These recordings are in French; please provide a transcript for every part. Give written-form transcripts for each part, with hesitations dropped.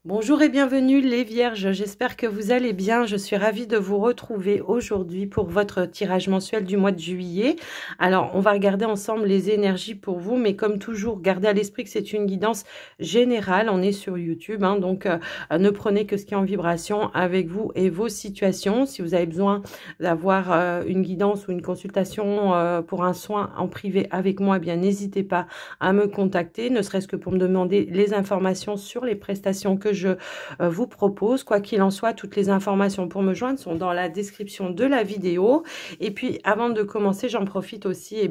Bonjour et bienvenue les Vierges, j'espère que vous allez bien. Je suis ravie de vous retrouver aujourd'hui pour votre tirage mensuel du mois de juillet. Alors, on va regarder ensemble les énergies pour vous, mais comme toujours, gardez à l'esprit que c'est une guidance générale. On est sur YouTube, donc ne prenez que ce qui est en vibration avec vous et vos situations. Si vous avez besoin d'avoir une guidance ou une consultation pour un soin en privé avec moi, eh bien n'hésitez pas à me contacter, ne serait-ce que pour me demander les informations sur les prestations que je vous propose. Quoi qu'il en soit, toutes les informations pour me joindre sont dans la description de la vidéo. Et puis, avant de commencer, j'en profite aussi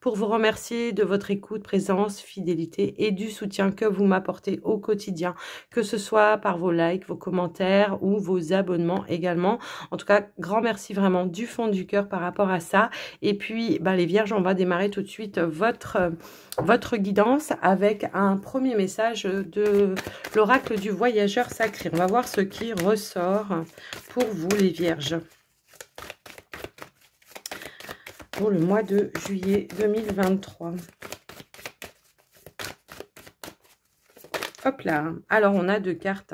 pour vous remercier de votre écoute, présence, fidélité et du soutien que vous m'apportez au quotidien, que ce soit par vos likes, vos commentaires ou vos abonnements également. En tout cas, grand merci vraiment du fond du cœur par rapport à ça. Et puis, les Vierges, on va démarrer tout de suite votre guidance avec un premier message de l'oracle du voyageur sacré. On va voir ce qui ressort pour vous les Vierges pour le mois de juillet 2023. Hop là. Alors, on a deux cartes.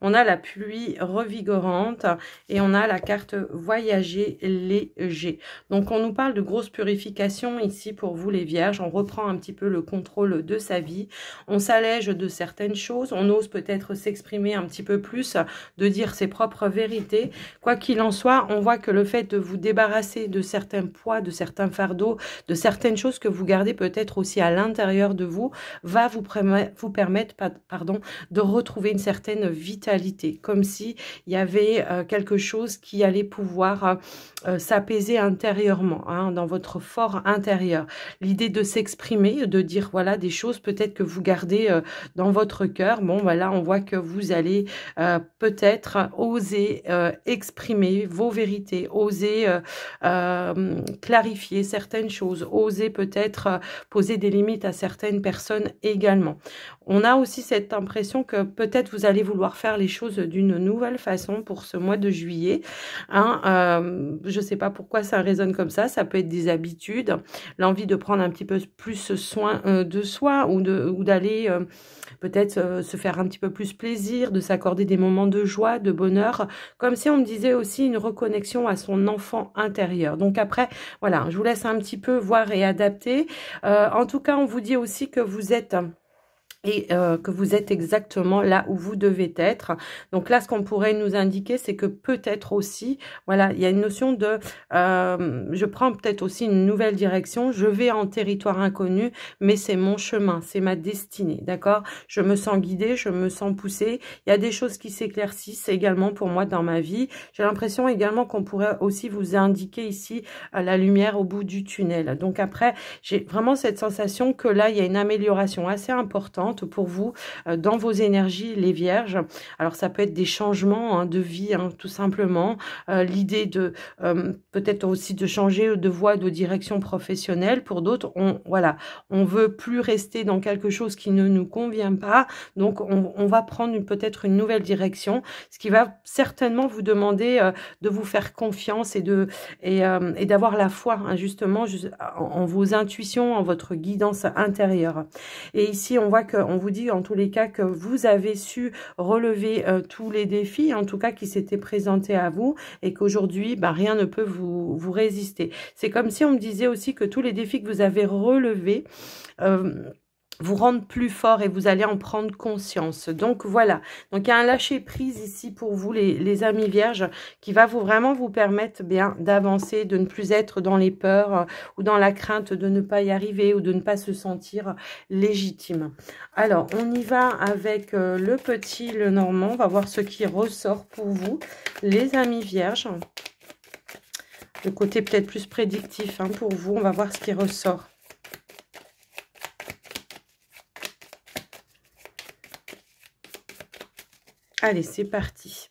On a la pluie revigorante et on a la carte voyager léger. Donc, on nous parle de grosse purification ici pour vous les Vierges. On reprend un petit peu le contrôle de sa vie. On s'allège de certaines choses. On ose peut-être s'exprimer un petit peu plus, de dire ses propres vérités. Quoi qu'il en soit, on voit que le fait de vous débarrasser de certains poids, de certains fardeaux, de certaines choses que vous gardez peut-être aussi à l'intérieur de vous, va vous permettre de retrouver une certaine vitalité, comme si il y avait quelque chose qui allait pouvoir s'apaiser intérieurement, dans votre fort intérieur. L'idée de s'exprimer, de dire voilà des choses peut-être que vous gardez dans votre cœur. Bon, voilà, on voit que vous allez peut-être oser exprimer vos vérités, oser clarifier certaines choses, oser peut-être poser des limites à certaines personnes également. On a aussi cette impression que peut-être vous allez vouloir faire les choses d'une nouvelle façon pour ce mois de juillet. Je ne sais pas pourquoi ça résonne comme ça. Ça peut être des habitudes, l'envie de prendre un petit peu plus soin de soi ou d'aller peut-être se faire un petit peu plus plaisir, de s'accorder des moments de joie, de bonheur, comme si on me disait aussi une reconnexion à son enfant intérieur. Donc après, voilà, je vous laisse un petit peu voir et adapter. En tout cas, on vous dit aussi que vous êtes que vous êtes exactement là où vous devez être. Donc là, ce qu'on pourrait nous indiquer, c'est que peut-être aussi, voilà, il y a une notion de, je prends peut-être aussi une nouvelle direction, je vais en territoire inconnu, mais c'est mon chemin, c'est ma destinée, d'accord? Je me sens guidée, je me sens poussée, il y a des choses qui s'éclaircissent également pour moi dans ma vie. J'ai l'impression également qu'on pourrait aussi vous indiquer ici la lumière au bout du tunnel. Donc après, j'ai vraiment cette sensation que là, il y a une amélioration assez importante pour vous dans vos énergies, les Vierges. Alors, ça peut être des changements de vie, tout simplement. L'idée de peut-être aussi de changer de voie, de direction professionnelle. Pour d'autres, on veut plus rester dans quelque chose qui ne nous convient pas. Donc, on va prendre peut-être une nouvelle direction, ce qui va certainement vous demander de vous faire confiance et d'avoir la foi, justement, en vos intuitions, en votre guidance intérieure. Et ici, on voit qu'on vous dit en tous les cas que vous avez su relever tous les défis, en tout cas qui s'étaient présentés à vous, et qu'aujourd'hui, rien ne peut vous résister. C'est comme si on me disait aussi que tous les défis que vous avez relevés vous rendre plus fort et vous allez en prendre conscience. Donc voilà, donc il y a un lâcher prise ici pour vous les amis vierges qui va vraiment vous permettre bien d'avancer, de ne plus être dans les peurs ou dans la crainte de ne pas y arriver ou de ne pas se sentir légitime. Alors on y va avec le petit Lenormand, on va voir ce qui ressort pour vous les amis vierges. Le côté peut-être plus prédictif pour vous, on va voir ce qui ressort. Allez, c'est parti.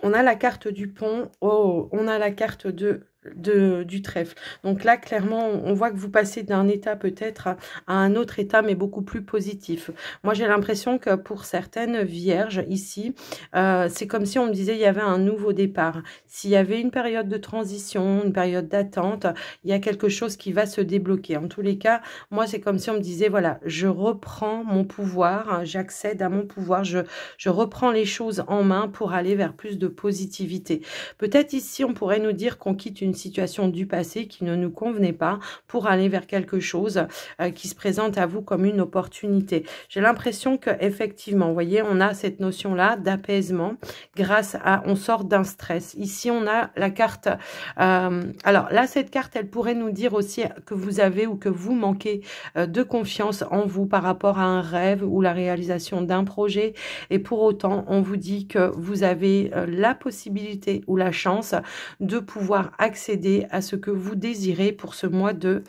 On a la carte du pont. Oh, on a la carte de du trèfle. Donc là, clairement, on voit que vous passez d'un état peut-être à un autre état, mais beaucoup plus positif. Moi, j'ai l'impression que pour certaines vierges ici, c'est comme si on me disait il y avait un nouveau départ. S'il y avait une période de transition, une période d'attente, il y a quelque chose qui va se débloquer. En tous les cas, moi, c'est comme si on me disait, voilà, je reprends mon pouvoir, j'accède à mon pouvoir, je reprends les choses en main pour aller vers plus de positivité. Peut-être ici, on pourrait nous dire qu'on quitte une situation du passé qui ne nous convenait pas pour aller vers quelque chose qui se présente à vous comme une opportunité. J'ai l'impression que effectivement, vous voyez, on a cette notion-là d'apaisement grâce à, on sort d'un stress. Ici, on a la carte, alors là, cette carte, elle pourrait nous dire aussi que vous avez ou que vous manquez de confiance en vous par rapport à un rêve ou la réalisation d'un projet. Et pour autant, on vous dit que vous avez la possibilité ou la chance de pouvoir accéder à ce que vous désirez pour ce mois de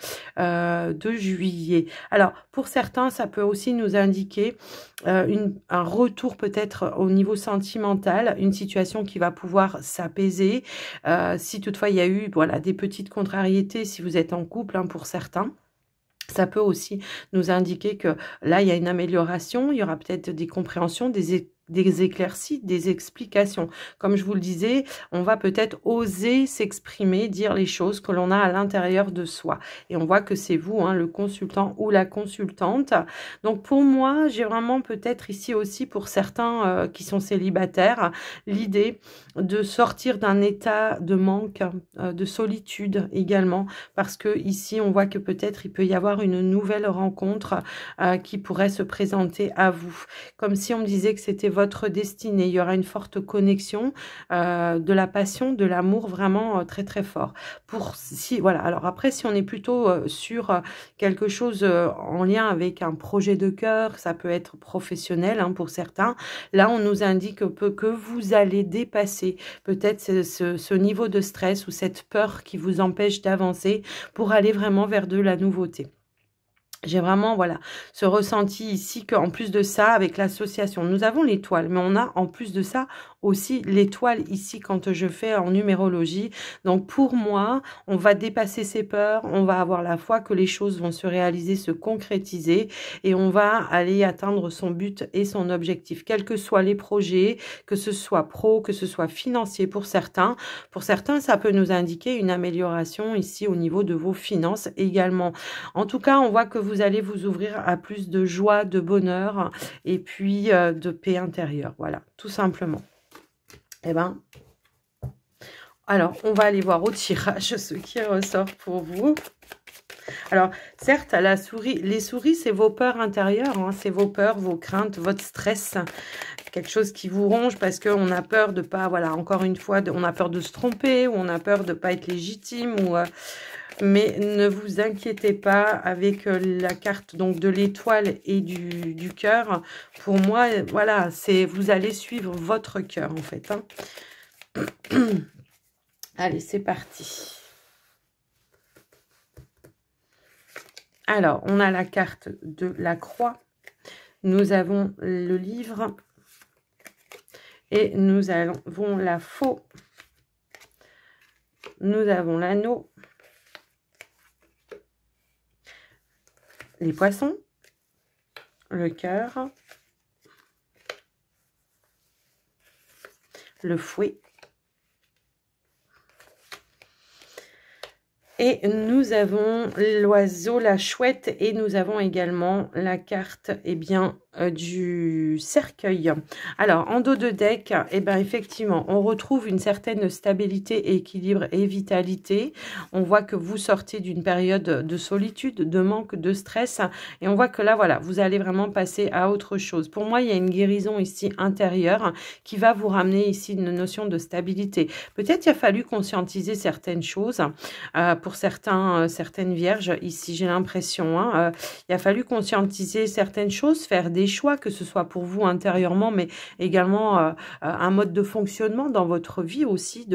juillet. Alors, pour certains, ça peut aussi nous indiquer un retour peut-être au niveau sentimental, une situation qui va pouvoir s'apaiser. Si toutefois il y a eu voilà, des petites contrariétés, si vous êtes en couple, hein, pour certains. Ça peut aussi nous indiquer que là, il y a une amélioration, il y aura peut-être des compréhensions, des éclaircies, des explications. Comme je vous le disais, on va peut-être oser s'exprimer, dire les choses que l'on a à l'intérieur de soi. Et on voit que c'est vous, hein, le consultant ou la consultante. Donc pour moi, j'ai vraiment peut-être ici aussi pour certains qui sont célibataires, l'idée de sortir d'un état de manque, de solitude également, parce que ici on voit que peut-être il peut y avoir une nouvelle rencontre qui pourrait se présenter à vous. Comme si on me disait que c'était votre destinée. Il y aura une forte connexion, de la passion, de l'amour vraiment très très fort. Voilà. Alors après, si on est plutôt sur quelque chose en lien avec un projet de cœur, ça peut être professionnel, hein, pour certains. Là, on nous indique que vous allez dépasser peut-être ce niveau de stress ou cette peur qui vous empêche d'avancer pour aller vraiment vers de la nouveauté. J'ai vraiment, voilà, ce ressenti ici qu'en plus de ça, avec l'association, nous avons l'étoile, mais on a en plus de ça aussi l'étoile ici quand je fais en numérologie. Donc pour moi, on va dépasser ces peurs, on va avoir la foi que les choses vont se réaliser, se concrétiser et on va aller atteindre son but et son objectif, quels que soient les projets, que ce soit pro, que ce soit financier pour certains. Pour certains, ça peut nous indiquer une amélioration ici au niveau de vos finances également. En tout cas, on voit que vous allez vous ouvrir à plus de joie, de bonheur et puis de paix intérieure. Voilà, tout simplement. Eh ben, alors, on va aller voir au tirage ce qui ressort pour vous. Alors, certes, les souris, c'est vos peurs intérieures, hein, c'est vos peurs, vos craintes, votre stress, quelque chose qui vous ronge parce qu'on a peur de pas, voilà, encore une fois, on a peur de se tromper ou on a peur de pas être légitime ou... mais ne vous inquiétez pas avec la carte donc de l'étoile et du cœur. Pour moi, voilà, vous allez suivre votre cœur en fait. Hein. Allez, c'est parti. Alors, on a la carte de la croix. Nous avons le livre. Et nous avons la faux. Nous avons l'anneau. Les poissons, le cœur, le fouet. Et nous avons l'oiseau, la chouette, et nous avons également la carte, eh bien, du cercueil. Alors, en dos de deck, eh ben, effectivement, on retrouve une certaine stabilité, équilibre et vitalité. On voit que vous sortez d'une période de solitude, de manque, de stress. Et on voit que là, voilà, vous allez vraiment passer à autre chose. Pour moi, il y a une guérison ici intérieure qui va vous ramener ici une notion de stabilité. Peut-être il a fallu conscientiser certaines choses pour certains, certaines vierges, ici j'ai l'impression, hein, il a fallu conscientiser certaines choses, faire des choix, que ce soit pour vous intérieurement, mais également un mode de fonctionnement dans votre vie aussi,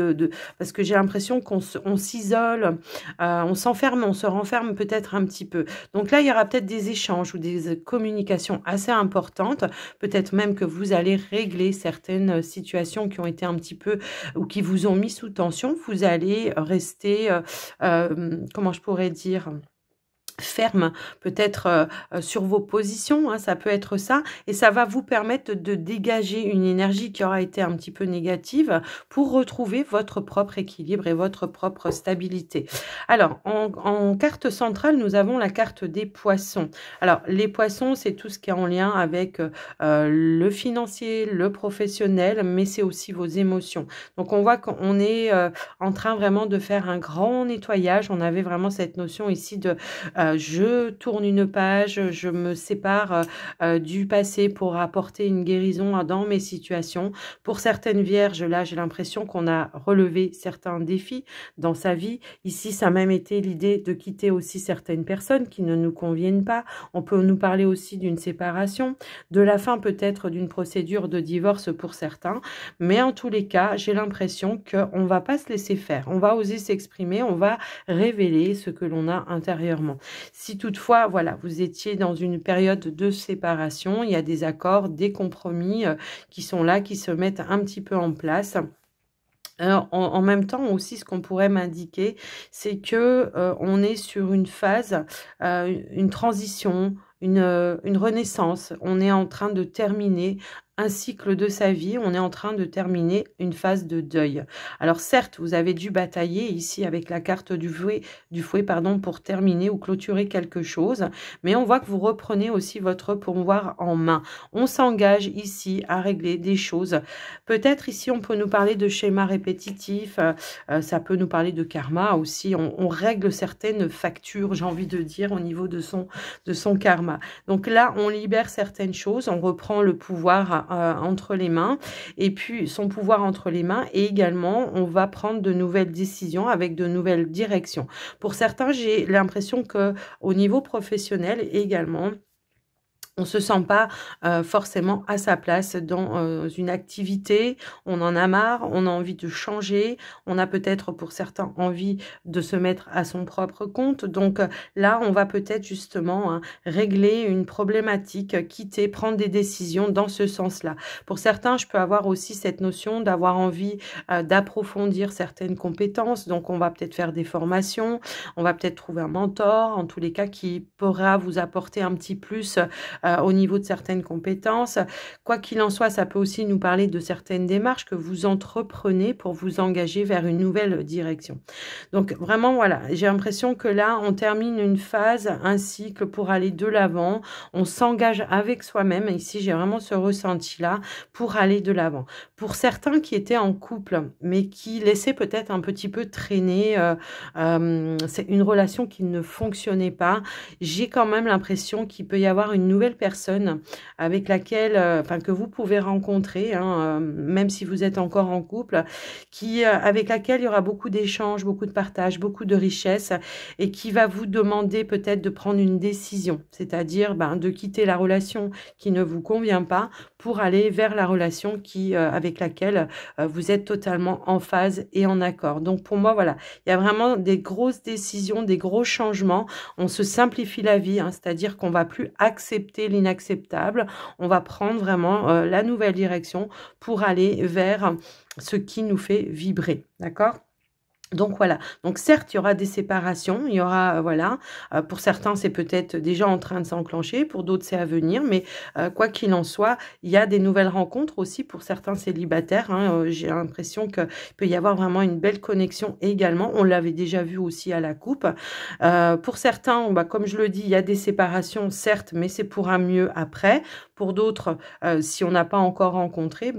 parce que j'ai l'impression on s'isole, on s'enferme, on se renferme peut-être un petit peu. Donc là, il y aura peut-être des échanges ou des communications assez importantes, peut-être même que vous allez régler certaines situations qui ont été un petit peu ou qui vous ont mis sous tension. Vous allez rester, comment je pourrais dire, ferme peut-être sur vos positions, hein, ça peut être ça, et ça va vous permettre de dégager une énergie qui aura été un petit peu négative pour retrouver votre propre équilibre et votre propre stabilité. Alors, en carte centrale, nous avons la carte des poissons. Alors, les poissons, c'est tout ce qui est en lien avec le financier, le professionnel, mais c'est aussi vos émotions. Donc, on voit qu'on est en train vraiment de faire un grand nettoyage. On avait vraiment cette notion ici de je tourne une page, je me sépare du passé pour apporter une guérison dans mes situations. Pour certaines vierges, là, j'ai l'impression qu'on a relevé certains défis dans sa vie. Ici, ça a même été l'idée de quitter aussi certaines personnes qui ne nous conviennent pas. On peut nous parler aussi d'une séparation, de la fin peut-être d'une procédure de divorce pour certains. Mais en tous les cas, j'ai l'impression qu'on ne va pas se laisser faire. On va oser s'exprimer, on va révéler ce que l'on a intérieurement. Si toutefois, voilà, vous étiez dans une période de séparation, il y a des accords, des compromis qui sont là, qui se mettent un petit peu en place. En même temps aussi, ce qu'on pourrait m'indiquer, c'est que on est sur une phase, une transition, une renaissance. On est en train de terminer un cycle de sa vie, on est en train de terminer une phase de deuil. Alors certes, vous avez dû batailler ici avec la carte du fouet pardon, pour terminer ou clôturer quelque chose, mais on voit que vous reprenez aussi votre pouvoir en main. On s'engage ici à régler des choses. Peut-être ici, on peut nous parler de schémas répétitifs, ça peut nous parler de karma aussi. On règle certaines factures, j'ai envie de dire, au niveau de son karma. Donc là, on libère certaines choses, on reprend le pouvoir entre les mains, et puis son pouvoir entre les mains, et également on va prendre de nouvelles décisions avec de nouvelles directions. Pour certains, j'ai l'impression que au niveau professionnel également, on ne se sent pas forcément à sa place dans une activité, on en a marre, on a envie de changer, on a peut-être pour certains envie de se mettre à son propre compte. Donc là, on va peut-être justement régler une problématique, quitter, prendre des décisions dans ce sens-là. Pour certains, je peux avoir aussi cette notion d'avoir envie d'approfondir certaines compétences. Donc on va peut-être faire des formations, on va peut-être trouver un mentor, en tous les cas qui pourra vous apporter un petit plus au niveau de certaines compétences. Quoi qu'il en soit, ça peut aussi nous parler de certaines démarches que vous entreprenez pour vous engager vers une nouvelle direction. Donc vraiment, voilà, j'ai l'impression que là, on termine une phase, un cycle pour aller de l'avant. On s'engage avec soi-même. Ici, j'ai vraiment ce ressenti-là pour aller de l'avant. Pour certains qui étaient en couple, mais qui laissaient peut-être un petit peu traîner, c'est une relation qui ne fonctionnait pas, j'ai quand même l'impression qu'il peut y avoir une nouvelle personne avec laquelle, que vous pouvez rencontrer, hein, même si vous êtes encore en couple, avec laquelle il y aura beaucoup d'échanges, beaucoup de partage, beaucoup de richesse, et qui va vous demander peut-être de prendre une décision, c'est-à-dire de quitter la relation qui ne vous convient pas pour aller vers la relation avec laquelle vous êtes totalement en phase et en accord. Donc pour moi, voilà, il y a vraiment des grosses décisions, des gros changements. On se simplifie la vie, hein, c'est-à-dire qu'on va plus accepter l'inacceptable. On va prendre vraiment la nouvelle direction pour aller vers ce qui nous fait vibrer. D'accord ? Donc voilà, donc certes il y aura des séparations, il y aura voilà, pour certains c'est peut-être déjà en train de s'enclencher, pour d'autres c'est à venir, mais quoi qu'il en soit, il y a des nouvelles rencontres aussi pour certains célibataires, hein, j'ai l'impression qu'il peut y avoir vraiment une belle connexion également, on l'avait déjà vu aussi à la coupe. Pour certains, comme je le dis, il y a des séparations certes, mais c'est pour un mieux après. Pour d'autres, si on n'a pas encore rencontré,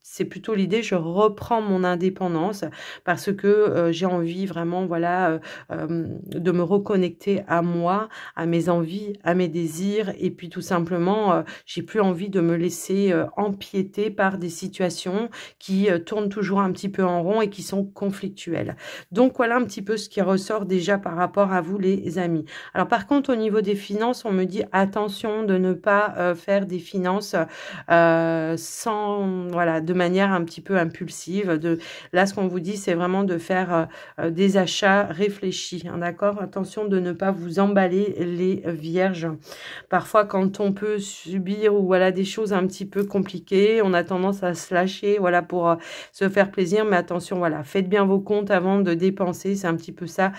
c'est plutôt l'idée, je reprends mon indépendance parce que j'ai envie vraiment, voilà, de me reconnecter à moi, à mes envies, à mes désirs, et puis tout simplement, j'ai plus envie de me laisser empiéter par des situations qui tournent toujours un petit peu en rond et qui sont conflictuelles. Donc voilà un petit peu ce qui ressort déjà par rapport à vous les amis. Alors par contre au niveau des finances, on me dit attention de ne pas faire des finances sans, voilà, de manière un petit peu impulsive. Là ce qu'on vous dit c'est vraiment de faire des achats réfléchis, hein, d'accord? Attention de ne pas vous emballer les vierges. Parfois quand on peut subir ou voilà des choses un petit peu compliquées, on a tendance à se lâcher, voilà, pour se faire plaisir, mais attention, voilà, faites bien vos comptes avant de dépenser, c'est un petit peu ça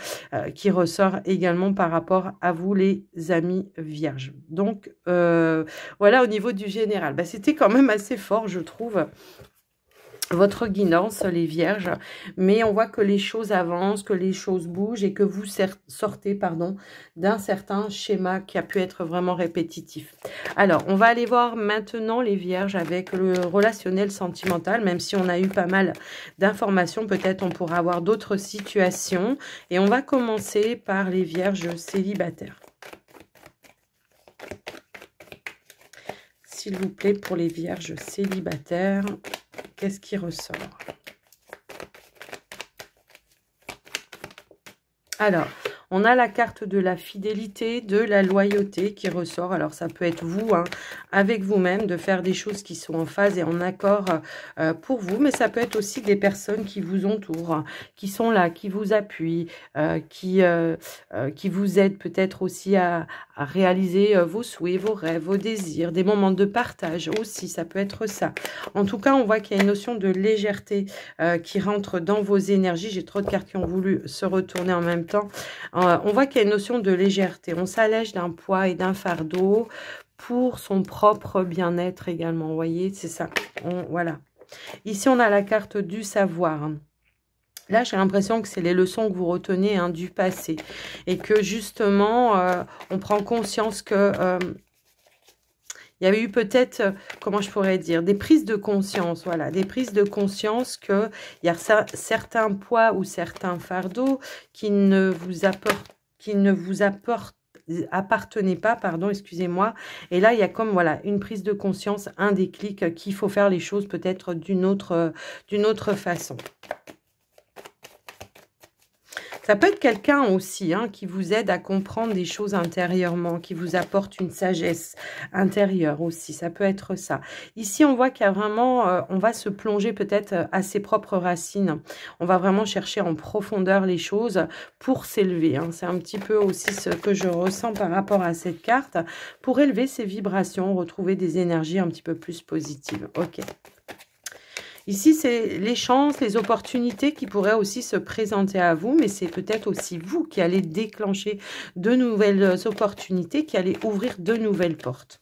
qui ressort également par rapport à vous les amis vierges. Donc voilà au niveau du général, bah, c'était quand même assez fort je trouve, votre guidance les vierges, mais on voit que les choses avancent, que les choses bougent et que vous sortez, pardon, d'un certain schéma qui a pu être vraiment répétitif. Alors on va aller voir maintenant les vierges avec le relationnel sentimental, même si on a eu pas mal d'informations, peut-être on pourra avoir d'autres situations, et on va commencer par les vierges célibataires. S'il vous plaît, pour les vierges célibataires, qu'est-ce qui ressort? Alors, on a la carte de la fidélité, de la loyauté qui ressort. Alors, ça peut être vous, hein, avec vous-même, de faire des choses qui sont en phase et en accord pour vous. Mais ça peut être aussi des personnes qui vous entourent, qui sont là, qui vous appuient, qui vous aident peut-être aussi à réaliser vos souhaits, vos rêves, vos désirs, des moments de partage aussi. Ça peut être ça. En tout cas, on voit qu'il y a une notion de légèreté qui rentre dans vos énergies. J'ai trop de cartes qui ont voulu se retourner en même temps. On voit qu'il y a une notion de légèreté. On s'allège d'un poids et d'un fardeau pour son propre bien-être également. Vous voyez, c'est ça. Voilà. Ici, on a la carte du savoir. Là, j'ai l'impression que c'est les leçons que vous retenez, hein, du passé. Et que justement, on prend conscience que... il y avait eu peut-être, comment je pourrais dire, des prises de conscience, voilà, des prises de conscience qu'il y a certains poids ou certains fardeaux qui ne vous appartenaient pas, pardon, excusez-moi. Et là, il y a comme, voilà, une prise de conscience, un déclic, qu'il faut faire les choses peut-être d'une autre façon. Ça peut être quelqu'un aussi, hein, qui vous aide à comprendre des choses intérieurement, qui vous apporte une sagesse intérieure aussi. Ça peut être ça. Ici, on voit qu'il y a vraiment, on va se plonger peut-être à ses propres racines. On va vraiment chercher en profondeur les choses pour s'élever, hein. C'est un petit peu aussi ce que je ressens par rapport à cette carte. Pour élever ses vibrations, retrouver des énergies un petit peu plus positives. Ok. Ici, c'est les chances, les opportunités qui pourraient aussi se présenter à vous, mais c'est peut-être aussi vous qui allez déclencher de nouvelles opportunités, qui allez ouvrir de nouvelles portes.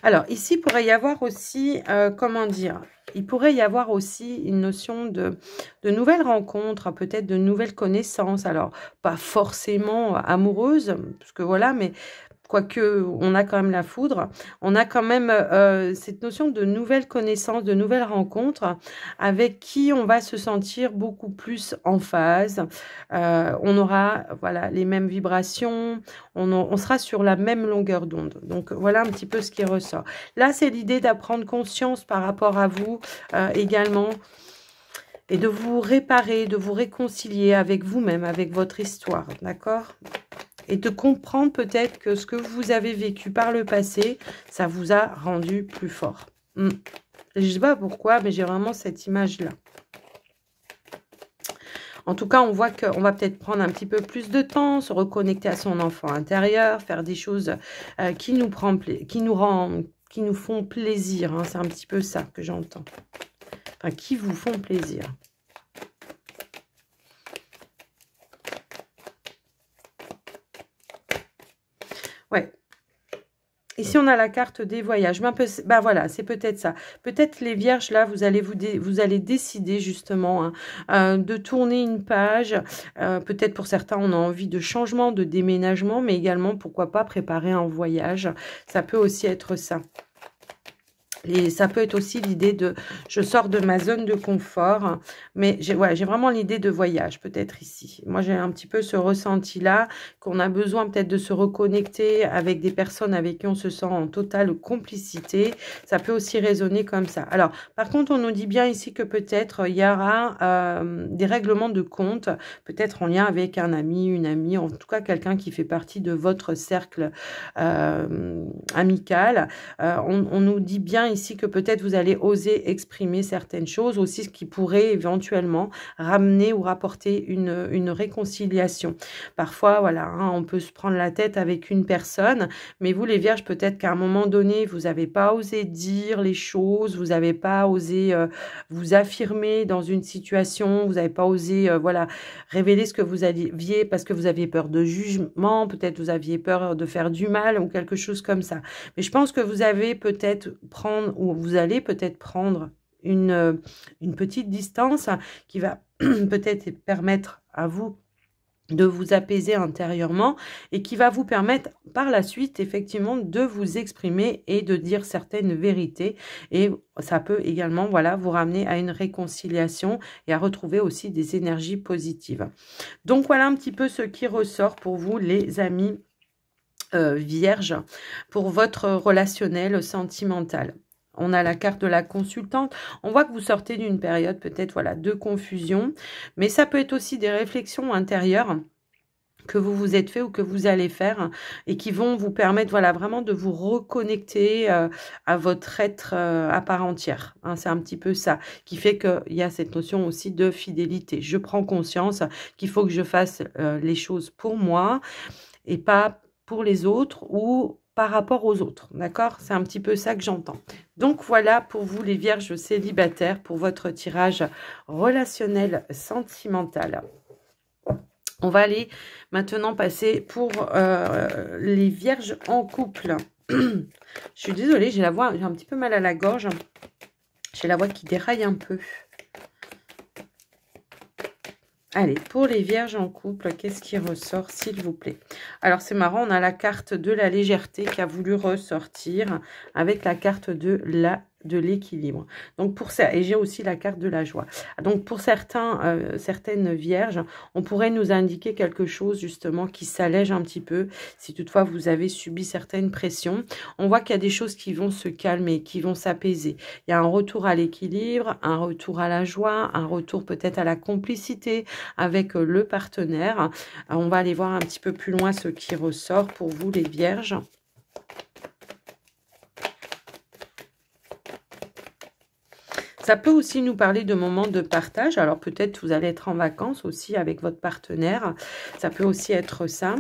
Alors, ici, il pourrait y avoir aussi, comment dire, il pourrait y avoir aussi une notion de nouvelles rencontres, peut-être de nouvelles connaissances. Alors, pas forcément amoureuses, parce que voilà, mais... quoique on a quand même la foudre, on a quand même cette notion de nouvelles connaissances, de nouvelles rencontres avec qui on va se sentir beaucoup plus en phase. On aura, voilà, les mêmes vibrations, on sera sur la même longueur d'onde. Donc voilà un petit peu ce qui ressort. Là, c'est l'idée d'apprendre conscience par rapport à vous également, et de vous réparer, de vous réconcilier avec vous-même, avec votre histoire, d'accord ? Et de comprendre peut-être que ce que vous avez vécu par le passé, ça vous a rendu plus fort. Je ne sais pas pourquoi, mais j'ai vraiment cette image-là. En tout cas, on voit qu'on va peut-être prendre un petit peu plus de temps, se reconnecter à son enfant intérieur, faire des choses qui nous font plaisir, hein. C'est un petit peu ça que j'entends. Enfin, qui vous font plaisir. Ouais. Ici, on a la carte des voyages. Ben voilà, c'est peut-être ça. Peut-être les vierges, là, vous allez décider justement, hein, de tourner une page. Peut-être pour certains, on a envie de changement, de déménagement, mais également, pourquoi pas, préparer un voyage. Ça peut aussi être ça. Et ça peut être aussi l'idée de je sors de ma zone de confort, mais j'ai vraiment l'idée de voyage peut-être ici. Moi, j'ai un petit peu ce ressenti-là, qu'on a besoin peut-être de se reconnecter avec des personnes avec qui on se sent en totale complicité. Ça peut aussi résonner comme ça. Alors, par contre, on nous dit bien ici que peut-être il y aura des règlements de compte, peut-être en lien avec un ami, une amie, en tout cas quelqu'un qui fait partie de votre cercle amical. On nous dit bien ici que peut-être vous allez oser exprimer certaines choses, aussi ce qui pourrait éventuellement ramener ou rapporter une réconciliation. Parfois, voilà, hein, on peut se prendre la tête avec une personne, mais vous les vierges, peut-être qu'à un moment donné, vous n'avez pas osé dire les choses, vous n'avez pas osé vous affirmer dans une situation, vous n'avez pas osé voilà, révéler ce que vous aviez parce que vous aviez peur de jugement, peut-être vous aviez peur de faire du mal ou quelque chose comme ça. Mais je pense que vous avez peut-être prendre, ou vous allez peut-être prendre une petite distance qui va peut-être permettre à vous de vous apaiser intérieurement et qui va vous permettre par la suite effectivement de vous exprimer et de dire certaines vérités, et ça peut également voilà vous ramener à une réconciliation et à retrouver aussi des énergies positives. Donc voilà un petit peu ce qui ressort pour vous les amis vierge pour votre relationnel sentimental. On a la carte de la consultante. On voit que vous sortez d'une période peut-être voilà de confusion, mais ça peut être aussi des réflexions intérieures que vous vous êtes fait ou que vous allez faire et qui vont vous permettre voilà vraiment de vous reconnecter à votre être à part entière. Hein, c'est un petit peu ça qui fait qu'il y a cette notion aussi de fidélité. Je prends conscience qu'il faut que je fasse les choses pour moi et pas pour les autres ou par rapport aux autres, d'accord? C'est un petit peu ça que j'entends. Donc voilà pour vous les vierges célibataires pour votre tirage relationnel sentimental. On va aller maintenant passer pour les vierges en couple. Je suis désolée, j'ai la voix, j'ai un petit peu mal à la gorge. J'ai la voix qui déraille un peu. Allez, pour les vierges en couple, qu'est-ce qui ressort, s'il vous plaît? Alors, c'est marrant, on a la carte de la légèreté qui a voulu ressortir avec la carte de l'équilibre. Donc, pour ça, et j'ai aussi la carte de la joie. Donc, pour certaines vierges, on pourrait nous indiquer quelque chose, justement, qui s'allège un petit peu, si toutefois vous avez subi certaines pressions. On voit qu'il y a des choses qui vont se calmer, qui vont s'apaiser. Il y a un retour à l'équilibre, un retour à la joie, un retour peut-être à la complicité avec le partenaire. On va aller voir un petit peu plus loin ce qui ressort pour vous les vierges. Ça peut aussi nous parler de moments de partage. Alors peut-être vous allez être en vacances aussi avec votre partenaire. Ça peut aussi être ça.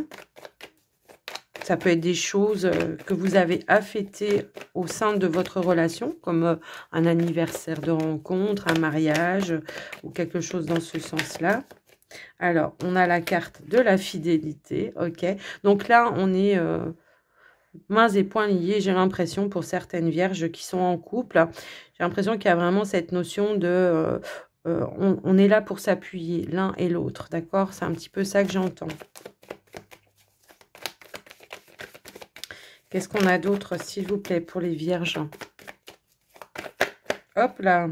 Ça peut être des choses que vous avez à fêter au sein de votre relation, comme un anniversaire de rencontre, un mariage ou quelque chose dans ce sens-là. Alors, on a la carte de la fidélité, ok. Donc là, on est mains et poings liés, j'ai l'impression, pour certaines vierges qui sont en couple. J'ai l'impression qu'il y a vraiment cette notion de... on est là pour s'appuyer l'un et l'autre, d'accord? C'est un petit peu ça que j'entends. Qu'est-ce qu'on a d'autre, s'il vous plaît, pour les vierges? Hop là!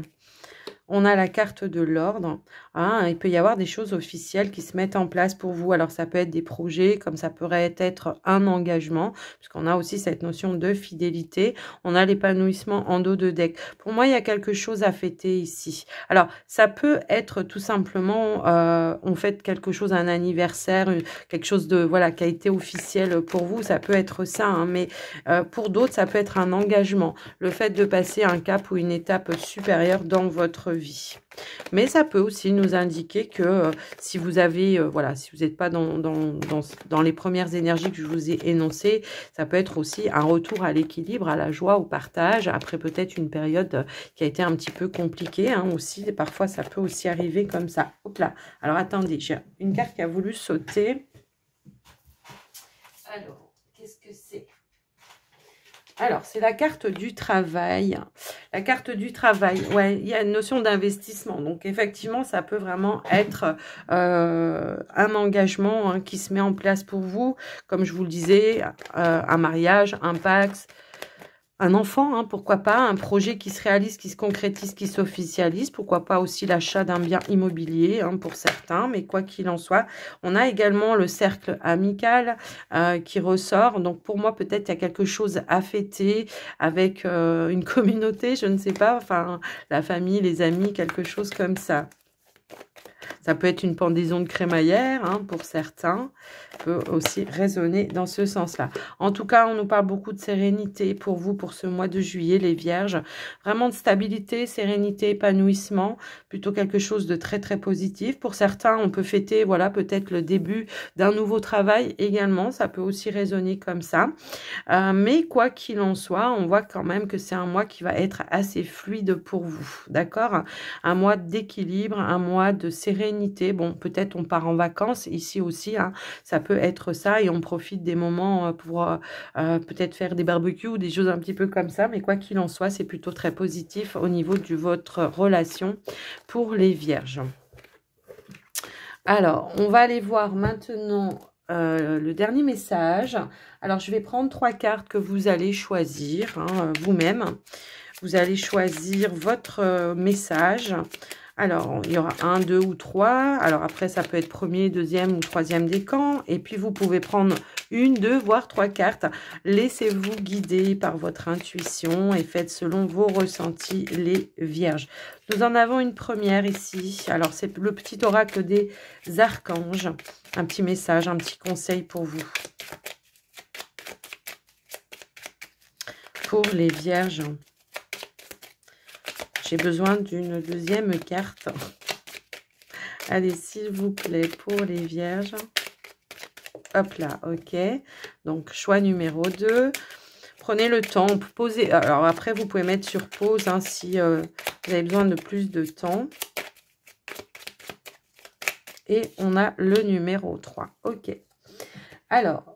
On a la carte de l'ordre. Hein, il peut y avoir des choses officielles qui se mettent en place pour vous. Alors, ça peut être des projets, comme ça pourrait être un engagement, puisqu'on a aussi cette notion de fidélité. On a l'épanouissement en dos de deck. Pour moi, il y a quelque chose à fêter ici. Alors, ça peut être tout simplement, on fête quelque chose, un anniversaire, quelque chose de voilà qui a été officiel pour vous. Ça peut être ça, hein, mais pour d'autres, ça peut être un engagement. Le fait de passer un cap ou une étape supérieure dans votre vie. Mais ça peut aussi nous indiquer que si vous avez, voilà, si vous n'êtes pas dans les premières énergies que je vous ai énoncées, ça peut être aussi un retour à l'équilibre, à la joie, au partage, après peut-être une période qui a été un petit peu compliquée, hein, aussi. Parfois, ça peut aussi arriver comme ça. Hop là. Alors, attendez, j'ai une carte qui a voulu sauter. Alors, qu'est-ce que c'est? Alors, c'est la carte du travail. La carte du travail, ouais, il y a une notion d'investissement. Donc, effectivement, ça peut vraiment être un engagement hein, qui se met en place pour vous. Comme je vous le disais, un mariage, un Pacs, un enfant, hein, pourquoi pas, un projet qui se réalise, qui se concrétise, qui s'officialise, pourquoi pas aussi l'achat d'un bien immobilier, hein, pour certains, mais quoi qu'il en soit, on a également le cercle amical qui ressort, donc pour moi peut-être il y a quelque chose à fêter avec une communauté, je ne sais pas, enfin la famille, les amis, quelque chose comme ça. Ça peut être une pendaison de crémaillère, hein, pour certains, peut aussi résonner dans ce sens-là. En tout cas, on nous parle beaucoup de sérénité pour vous, pour ce mois de juillet, les vierges. Vraiment de stabilité, sérénité, épanouissement, plutôt quelque chose de très, très positif. Pour certains, on peut fêter, voilà, peut-être le début d'un nouveau travail également. Ça peut aussi résonner comme ça. Mais quoi qu'il en soit, on voit quand même que c'est un mois qui va être assez fluide pour vous, d'accord? Un mois d'équilibre, un mois de sérénité. Bon, peut-être on part en vacances ici aussi, hein, ça peut être ça et on profite des moments pour peut-être faire des barbecues ou des choses un petit peu comme ça. Mais quoi qu'il en soit, c'est plutôt très positif au niveau de votre relation pour les vierges. Alors, on va aller voir maintenant le dernier message. Alors, je vais prendre 3 cartes que vous allez choisir hein, vous-même. Vous allez choisir votre message. Alors, il y aura 1, 2 ou 3. Alors, après, ça peut être premier, deuxième ou troisième décan. Et puis, vous pouvez prendre 1, 2, voire 3 cartes. Laissez-vous guider par votre intuition et faites selon vos ressentis, les vierges. Nous en avons une première ici. Alors, c'est le petit oracle des archanges. Un petit message, un petit conseil pour vous. Pour les vierges. J'ai besoin d'une deuxième carte. Allez, s'il vous plaît, pour les vierges. Hop là, ok. Donc, choix numéro 2. Prenez le temps, posez. Alors, après, vous pouvez mettre sur pause hein, si vous avez besoin de plus de temps. Et on a le numéro 3. Ok. Alors,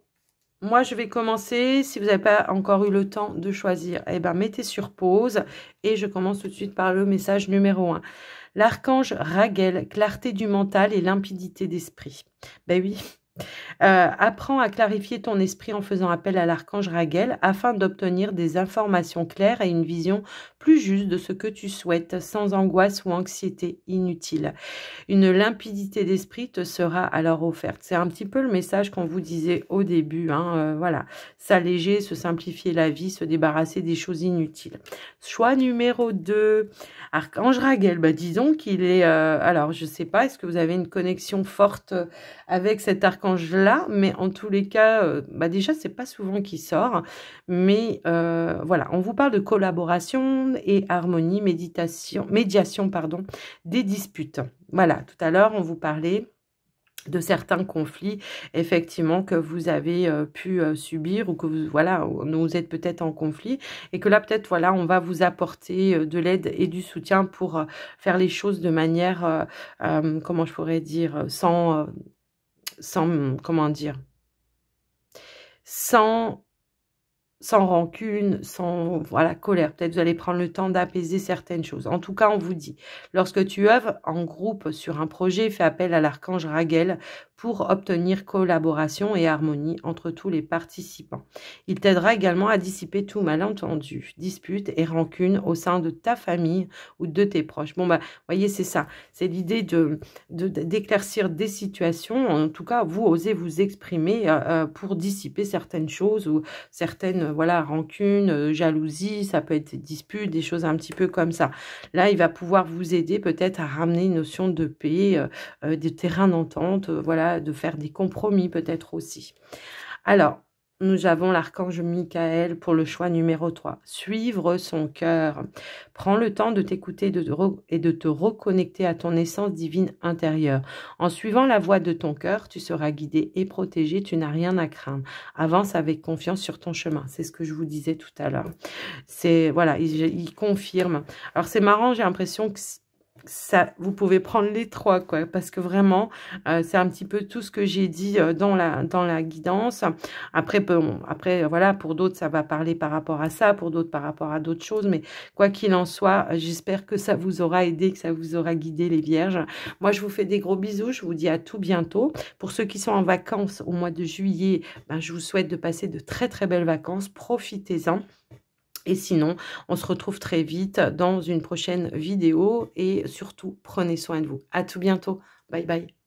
moi, je vais commencer. Si vous n'avez pas encore eu le temps de choisir, eh ben, mettez sur pause. Et je commence tout de suite par le message numéro 1. L'archange Raguel, clarté du mental et limpidité d'esprit. Ben oui. Apprends à clarifier ton esprit en faisant appel à l'archange Raguel afin d'obtenir des informations claires et une vision plus juste de ce que tu souhaites, sans angoisse ou anxiété inutile. Une limpidité d'esprit te sera alors offerte. C'est un petit peu le message qu'on vous disait au début. Hein, voilà, s'alléger, se simplifier la vie, se débarrasser des choses inutiles. Choix numéro 2, archange Raguel. Bah, disons qu'il est... alors, je ne sais pas, est-ce que vous avez une connexion forte avec cet archange-là? Mais en tous les cas, bah déjà, c'est pas souvent qu'il sort. Mais voilà, on vous parle de collaboration et harmonie, médiation, pardon, des disputes. Voilà, tout à l'heure, on vous parlait de certains conflits, effectivement, que vous avez pu subir ou que vous, voilà, vous êtes peut-être en conflit et que là, peut-être, voilà, on va vous apporter de l'aide et du soutien pour faire les choses de manière, comment je pourrais dire, sans comment dire, sans rancune, sans voilà, colère. Peut-être vous allez prendre le temps d'apaiser certaines choses. En tout cas, on vous dit, lorsque tu œuvres en groupe sur un projet, fais appel à l'archange Raguel pour obtenir collaboration et harmonie entre tous les participants. Il t'aidera également à dissiper tout malentendu, disputes et rancunes au sein de ta famille ou de tes proches. Bon, bah, voyez, c'est ça. C'est l'idée d'éclaircir des situations. En tout cas, vous osez vous exprimer pour dissiper certaines choses ou certaines, voilà, rancunes, jalousie, ça peut être des disputes, des choses un petit peu comme ça. Là, il va pouvoir vous aider peut-être à ramener une notion de paix, des terrains d'entente, voilà, de faire des compromis peut-être aussi. Alors, nous avons l'archange Michael pour le choix numéro 3. Suivre son cœur. Prends le temps de t'écouter et de te reconnecter à ton essence divine intérieure. En suivant la voie de ton cœur, tu seras guidé et protégé. Tu n'as rien à craindre. Avance avec confiance sur ton chemin. C'est ce que je vous disais tout à l'heure. C'est, voilà, il confirme. Alors, c'est marrant, j'ai l'impression que ça, vous pouvez prendre les 3, quoi, parce que vraiment, c'est un petit peu tout ce que j'ai dit dans la guidance. Après, bon, après, voilà, pour d'autres, ça va parler par rapport à ça, pour d'autres, par rapport à d'autres choses, mais quoi qu'il en soit, j'espère que ça vous aura aidé, que ça vous aura guidé, les vierges. Moi, je vous fais des gros bisous, je vous dis à tout bientôt. Pour ceux qui sont en vacances au mois de juillet, ben, je vous souhaite de passer de très, très belles vacances. Profitez-en. Et sinon, on se retrouve très vite dans une prochaine vidéo et surtout, prenez soin de vous. À tout bientôt. Bye bye.